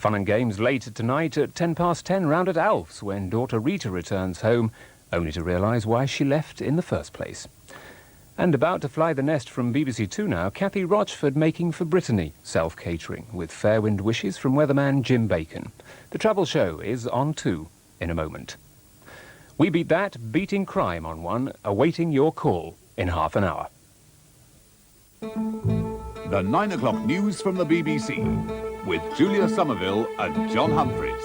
Fun and games later tonight at 10:10 round at Alf's when daughter Rita returns home, only to realise why she left in the first place. And about to fly the nest from BBC Two now, Kathy Rochford making for Brittany, self-catering, with fair wind wishes from weatherman Jim Bacon. The travel show is on 2 in a moment. We beat that, beating crime on 1, awaiting your call in half an hour. The 9 o'clock news from the BBC with Julia Somerville and John Humphrys.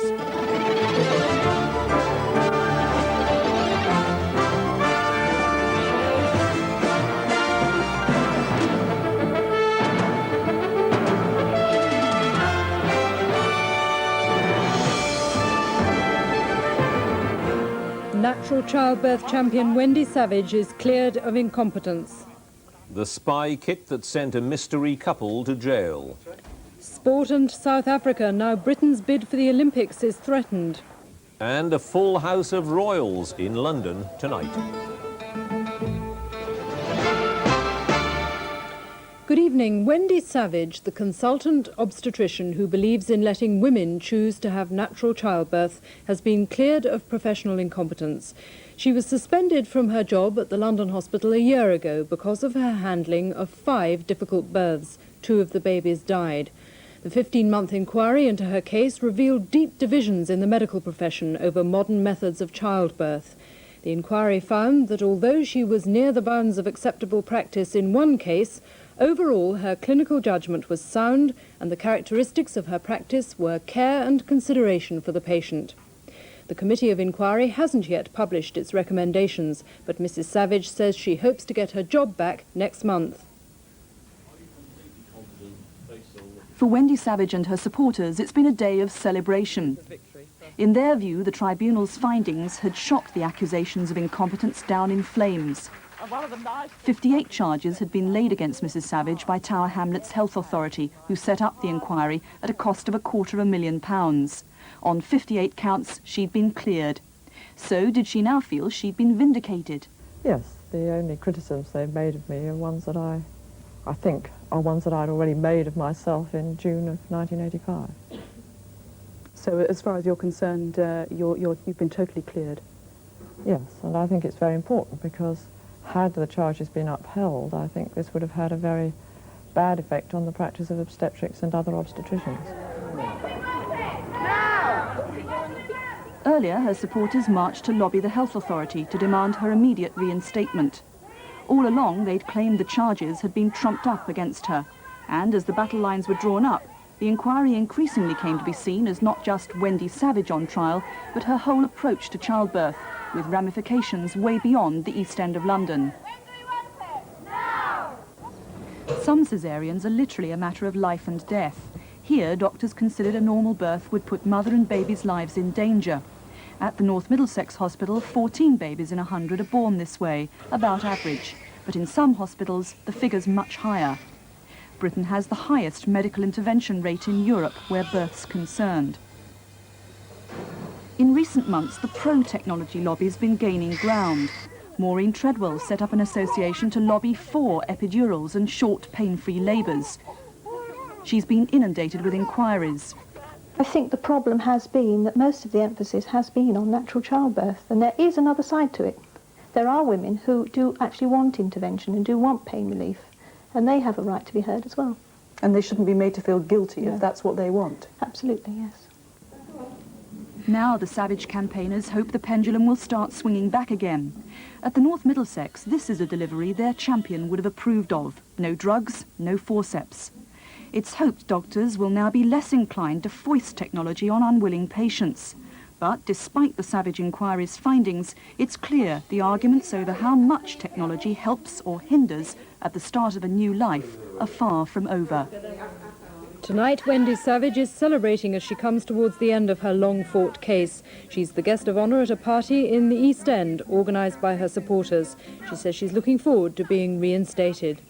Natural childbirth champion Wendy Savage is cleared of incompetence. The spy kit that sent a mystery couple to jail. Sport and South Africa. Now Britain's bid for the Olympics is threatened. And a full house of royals in London tonight. Good evening. Wendy Savage, the consultant obstetrician who believes in letting women choose to have natural childbirth, has been cleared of professional incompetence. She was suspended from her job at the London hospital a year ago because of her handling of 5 difficult births. 2 of the babies died. The 15-month inquiry into her case revealed deep divisions in the medical profession over modern methods of childbirth. The inquiry found that although she was near the bounds of acceptable practice in one case, overall her clinical judgment was sound and the characteristics of her practice were care and consideration for the patient. The Committee of Inquiry hasn't yet published its recommendations, but Mrs. Savage says she hopes to get her job back next month. For Wendy Savage and her supporters, it's been a day of celebration. In their view, the tribunal's findings had shot the accusations of incompetence down in flames. 58 charges had been laid against Mrs. Savage by Tower Hamlets Health Authority, who set up the inquiry at a cost of £250,000. On 58 counts, she'd been cleared. So did she now feel she'd been vindicated? Yes, the only criticisms they've made of me are ones that I think are ones that I'd already made of myself in June of 1985. So as far as you're concerned, you've been totally cleared? Yes, and I think it's very important because had the charges been upheld, I think this would have had a very bad effect on the practice of obstetrics and other obstetricians. Earlier, her supporters marched to lobby the health authority to demand her immediate reinstatement. All along, they'd claimed the charges had been trumped up against her, and as the battle lines were drawn up, the inquiry increasingly came to be seen as not just Wendy Savage on trial, but her whole approach to childbirth, with ramifications way beyond the East End of London. Some caesareans are literally a matter of life and death. Here, doctors considered a normal birth would put mother and baby's lives in danger. At the North Middlesex Hospital, 14 babies in 100 are born this way, about average. But in some hospitals, the figure's much higher. Britain has the highest medical intervention rate in Europe where birth's concerned. In recent months, the pro-technology lobby's been gaining ground. Maureen Treadwell set up an association to lobby for epidurals and short, pain-free labours. She's been inundated with inquiries. I think the problem has been that most of the emphasis has been on natural childbirth, and there is another side to it. There are women who do actually want intervention and do want pain relief, and they have a right to be heard as well. And they shouldn't be made to feel guilty if that's what they want? Absolutely, yes. Now the Savage campaigners hope the pendulum will start swinging back again. At the North Middlesex, this is a delivery their champion would have approved of. No drugs, no forceps. It's hoped doctors will now be less inclined to foist technology on unwilling patients. But despite the Savage inquiry's findings, it's clear the arguments over how much technology helps or hinders at the start of a new life are far from over. Tonight, Wendy Savage is celebrating as she comes towards the end of her long-fought case. She's the guest of honour at a party in the East End, organised by her supporters. She says she's looking forward to being reinstated.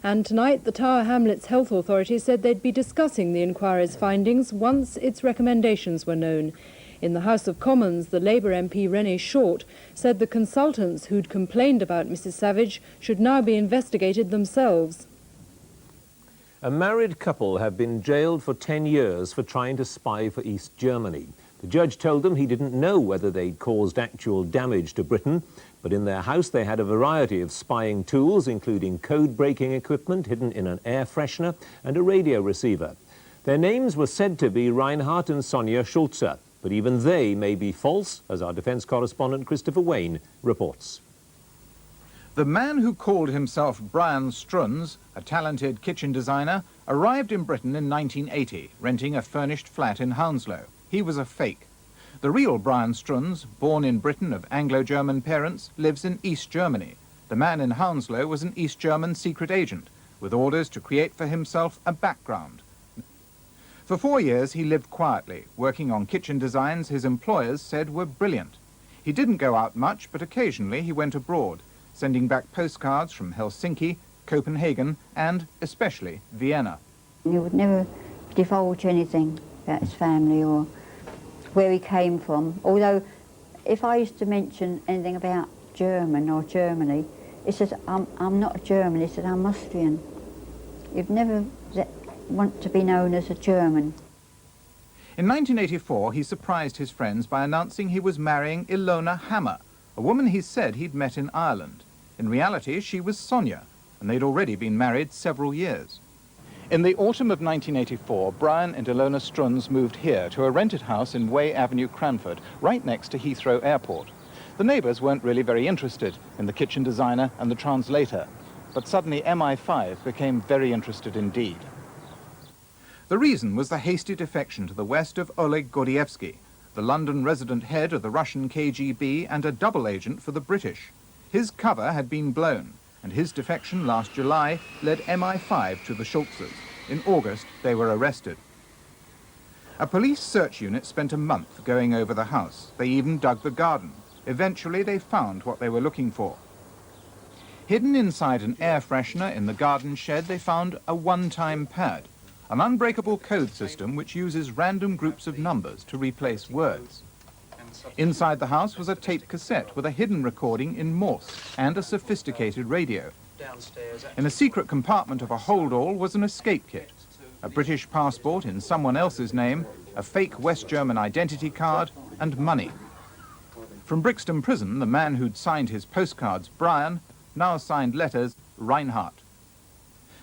And tonight, the Tower Hamlets Health Authority said they'd be discussing the inquiry's findings once its recommendations were known. In the House of Commons, the Labour MP Rennie Short said the consultants who'd complained about Mrs. Savage should now be investigated themselves. A married couple have been jailed for 10 years for trying to spy for East Germany. The judge told them he didn't know whether they'd caused actual damage to Britain, but in their house they had a variety of spying tools, including code-breaking equipment hidden in an air freshener and a radio receiver. Their names were said to be Reinhard and Sonja Schulze, but even they may be false, as our defence correspondent Christopher Wayne reports. The man who called himself Brian Strunz, a talented kitchen designer, arrived in Britain in 1980, renting a furnished flat in Hounslow. He was a fake. The real Brian Strunz, born in Britain of Anglo-German parents, lives in East Germany. The man in Hounslow was an East German secret agent, with orders to create for himself a background. For 4 years he lived quietly, working on kitchen designs his employers said were brilliant. He didn't go out much, but occasionally he went abroad, sending back postcards from Helsinki, Copenhagen, and especially Vienna. He would never divulge anything about his family or where he came from, although if I used to mention anything about German or Germany, he says, I'm not a German, he said, I'm Austrian. You'd never want to be known as a German. In 1984, he surprised his friends by announcing he was marrying Ilona Hammer, a woman he said he'd met in Ireland. In reality, she was Sonja, and they'd already been married several years. In the autumn of 1984, Brian and Ilona Strunz moved here to a rented house in Way Avenue, Cranford, right next to Heathrow Airport. The neighbours weren't really very interested in the kitchen designer and the translator, but suddenly MI5 became very interested indeed. The reason was the hasty defection to the west of Oleg Gordievsky, the London resident head of the Russian KGB and a double agent for the British. His cover had been blown, and his defection last July led MI5 to the Schultzes. In August, they were arrested. A police search unit spent a month going over the house. They even dug the garden. Eventually, they found what they were looking for. Hidden inside an air freshener in the garden shed, they found a one-time pad, an unbreakable code system which uses random groups of numbers to replace words. Inside the house was a tape cassette with a hidden recording in Morse and a sophisticated radio. In a secret compartment of a hold-all was an escape kit, a British passport in someone else's name, a fake West German identity card, and money. From Brixton Prison, the man who'd signed his postcards, Brian, now signed letters, Reinhard.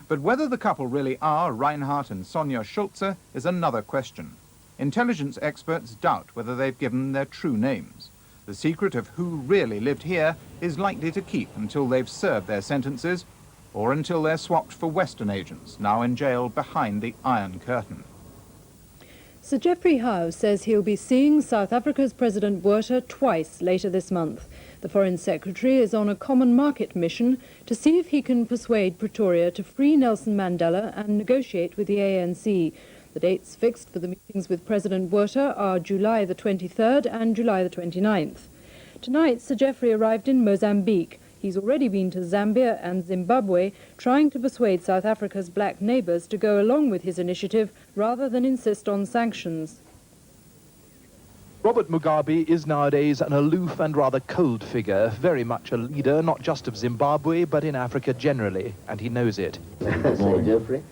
But whether the couple really are Reinhard and Sonja Schulze is another question. Intelligence experts doubt whether they've given their true names. The secret of who really lived here is likely to keep until they've served their sentences or until they're swapped for Western agents, now in jail behind the Iron Curtain. Sir Geoffrey Howe says he'll be seeing South Africa's President Botha twice later this month. The Foreign Secretary is on a common market mission to see if he can persuade Pretoria to free Nelson Mandela and negotiate with the ANC. The dates fixed for the meetings with President Botha are July the 23rd and July the 29th. Tonight, Sir Geoffrey arrived in Mozambique. He's already been to Zambia and Zimbabwe, trying to persuade South Africa's black neighbours to go along with his initiative rather than insist on sanctions. Robert Mugabe is nowadays an aloof and rather cold figure, very much a leader not just of Zimbabwe but in Africa generally, and he knows it. Sir Geoffrey,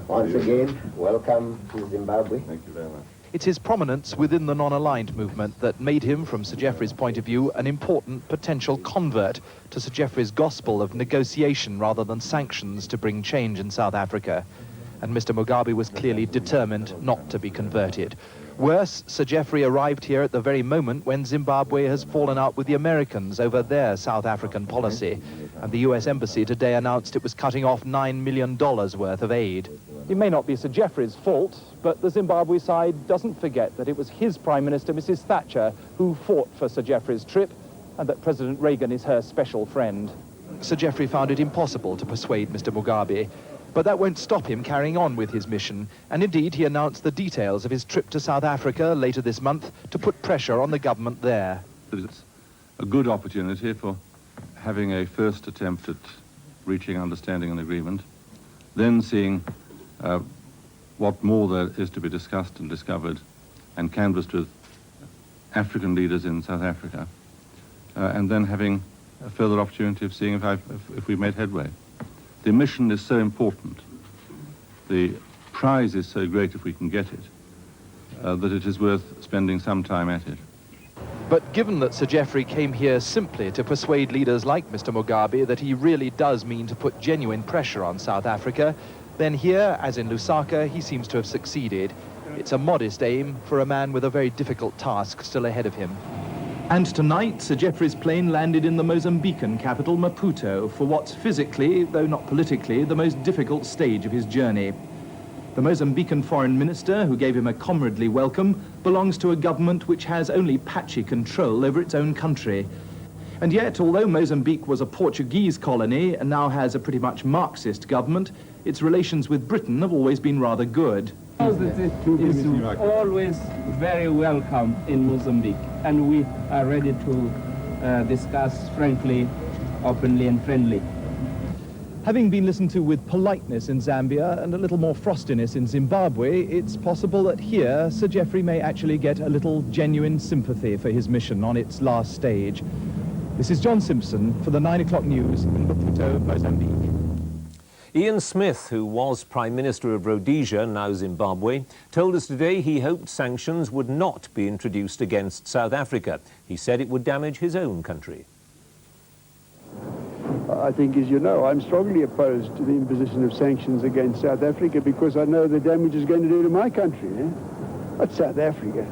once again, welcome to Zimbabwe. Thank you very much. It's his prominence within the non-aligned movement that made him, from Sir Geoffrey's point of view, an important potential convert to Sir Geoffrey's gospel of negotiation rather than sanctions to bring change in South Africa. And Mr. Mugabe was clearly determined not to be converted. Worse, Sir Geoffrey arrived here at the very moment when Zimbabwe has fallen out with the Americans over their South African policy, and the US Embassy today announced it was cutting off $9 million worth of aid. It may not be Sir Geoffrey's fault, but the Zimbabwe side doesn't forget that it was his Prime Minister, Mrs. Thatcher, who fought for Sir Geoffrey's trip, and that President Reagan is her special friend. Sir Geoffrey found it impossible to persuade Mr. Mugabe, but that won't stop him carrying on with his mission, and indeed he announced the details of his trip to South Africa later this month to put pressure on the government there. It's a good opportunity for having a first attempt at reaching understanding and agreement, then seeing what more there is to be discussed and discovered and canvassed with African leaders in South Africa, and then having a further opportunity of seeing if we've made headway. The mission is so important the prize is so great if we can get it, that it is worth spending some time at it. But given that Sir Geoffrey came here simply to persuade leaders like Mr. Mugabe that he really does mean to put genuine pressure on South Africa, then here, as in Lusaka, he seems to have succeeded. It's a modest aim for a man with a very difficult task still ahead of him. And tonight, Sir Geoffrey's plane landed in the Mozambican capital, Maputo, for what's physically, though not politically, the most difficult stage of his journey. The Mozambican foreign minister, who gave him a comradely welcome, belongs to a government which has only patchy control over its own country. And yet, although Mozambique was a Portuguese colony and now has a pretty much Marxist government, its relations with Britain have always been rather good. Is always very welcome in Mozambique, and we are ready to discuss frankly, openly and friendly. Having been listened to with politeness in Zambia and a little more frostiness in Zimbabwe, it's possible that here Sir Geoffrey may actually get a little genuine sympathy for his mission on its last stage. This is John Simpson for the 9 o'clock news in Maputo, Mozambique. Ian Smith, who was Prime Minister of Rhodesia, now Zimbabwe, told us today he hoped sanctions would not be introduced against South Africa. He said it would damage his own country. I think, as you know, I'm strongly opposed to the imposition of sanctions against South Africa because I know the damage it's going to do to my country. That's South Africa.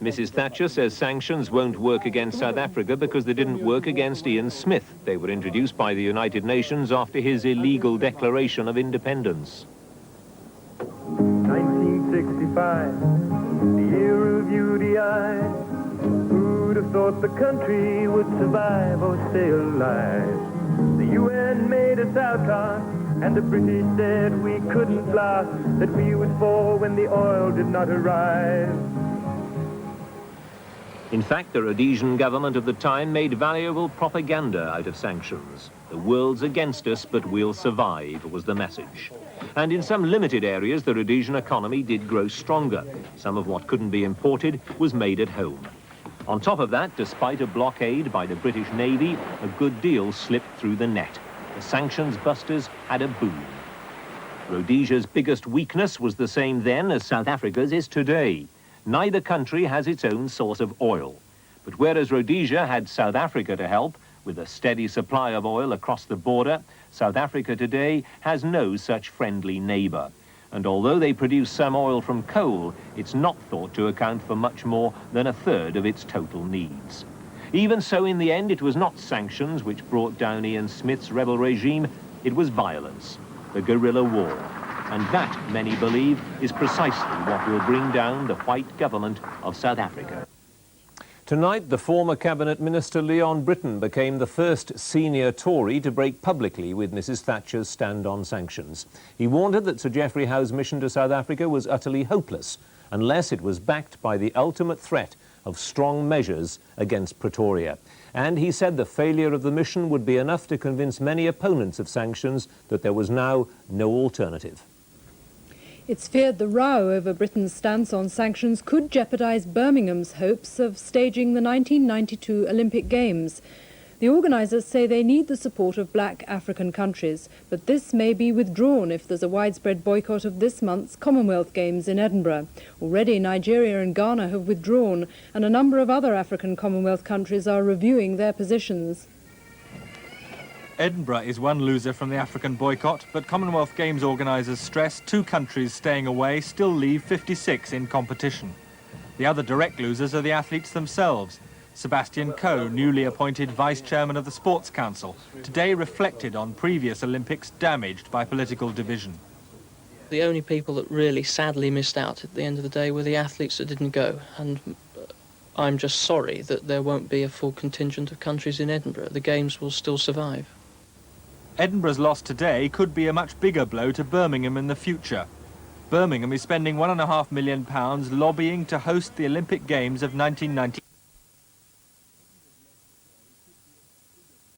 Mrs. Thatcher says sanctions won't work against South Africa because they didn't work against Ian Smith. They were introduced by the United Nations after his illegal declaration of independence. 1965, the year of UDI. Who'd have thought the country would survive or stay alive? The UN made us outcast, and the British said we couldn't last, that we would fall when the oil did not arrive. In fact, the Rhodesian government of the time made valuable propaganda out of sanctions. The world's against us, but we'll survive, was the message. And in some limited areas, the Rhodesian economy did grow stronger. Some of what couldn't be imported was made at home. On top of that, despite a blockade by the British Navy, a good deal slipped through the net. The sanctions busters had a boom. Rhodesia's biggest weakness was the same then as South Africa's is today. Neither country has its own source of oil. But whereas Rhodesia had South Africa to help, with a steady supply of oil across the border, South Africa today has no such friendly neighbour. And although they produce some oil from coal, it's not thought to account for much more than a third of its total needs. Even so, in the end, it was not sanctions which brought down Ian Smith's rebel regime, it was violence, the guerrilla war. And that, many believe, is precisely what will bring down the white government of South Africa. Tonight, the former Cabinet Minister Leon Britton became the first senior Tory to break publicly with Mrs. Thatcher's stand on sanctions. He warned her that Sir Geoffrey Howe's mission to South Africa was utterly hopeless unless it was backed by the ultimate threat of strong measures against Pretoria. And he said the failure of the mission would be enough to convince many opponents of sanctions that there was now no alternative. It's feared the row over Britain's stance on sanctions could jeopardise Birmingham's hopes of staging the 1992 Olympic Games. The organisers say they need the support of black African countries, but this may be withdrawn if there's a widespread boycott of this month's Commonwealth Games in Edinburgh. Already Nigeria and Ghana have withdrawn, and a number of other African Commonwealth countries are reviewing their positions. Edinburgh is one loser from the African boycott, but Commonwealth Games organisers stress 2 countries staying away still leave 56 in competition. The other direct losers are the athletes themselves. Sebastian Coe, newly appointed Vice-Chairman of the Sports Council, today reflected on previous Olympics damaged by political division. The only people that really sadly missed out at the end of the day were the athletes that didn't go, and I'm just sorry that there won't be a full contingent of countries in Edinburgh. The Games will still survive. Edinburgh's loss today could be a much bigger blow to Birmingham in the future. Birmingham is spending £1.5 million lobbying to host the Olympic Games of 1990.